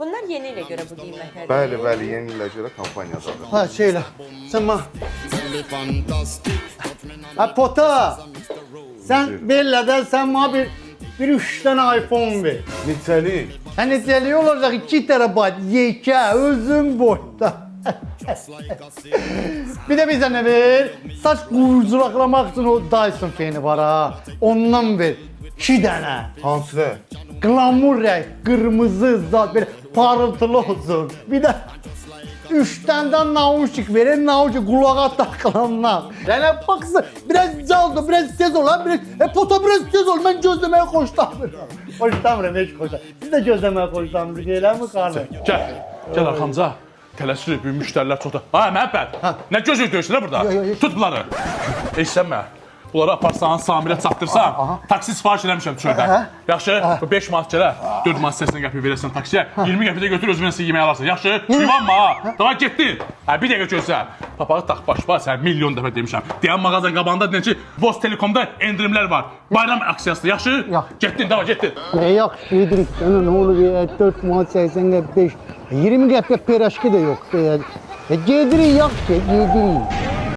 Bunlar yeni ilə görə bu qiymətədir. Bəli, bəli, yeni ilə görə kampaniyadadır. Ha şeylə. Sən bana. Ha pota. Sen bellədən sən bana bir 3 tane iPhone ver. Neçəlik? Ha necəli olacaq 2 terabayt yekə özün boyda. Bir de bize ne ver? Saç kurculaklamak için o Dyson feni var ha. Ondan ver. 2 tane. Hansıdır? Glamour renk, kırmızı zat böyle parıltılı olsun. Bir de 3 tane de nauşik verin, nauşik kulağa takılanlar. Yani baksın biraz caldı, biraz tez ol lan, biraz pota biraz tez ol. Ben gözlemeye hoşlanmıyorum. Hoşlanmıyorum, hiç hoşlanmıyorum. Siz de gözlemeye hoşlanmıyorum, şeyler mi kardeş? Gel arxamıza. Tələsirik, bir müştərilər çoxdur. Ha, Məhəbbəd, nə gözü döyüşürlər burada? Tut bunları. Eşsənmə. Bunları aparsan, Samirə çatdırsan, taksi sifariş eləmişəm çöldən. Yaxşı, bu 5 manat gələ, 4 manat səsindən qəpik verəsən taksiyə, 20 qəpik də götür özünə sizi yemək alarsan. Yaxşı, yuvanma ha. Davay getdin. Hə, bir dəqiqə gözlə. Papağı tax başba, sən milyon dəfə demişəm. Deyən mağazanın qabağında deyən ki, Voz Telekomda endirimlər var. Bayram aksiyası, yaxşı? Getdin, davay getdin. Ne yaxşı yedirik sana ne olur ya 4 manat 80 qəpik 5 20 qəpik peraşki de yok. Gedirik yaxşı yedirik.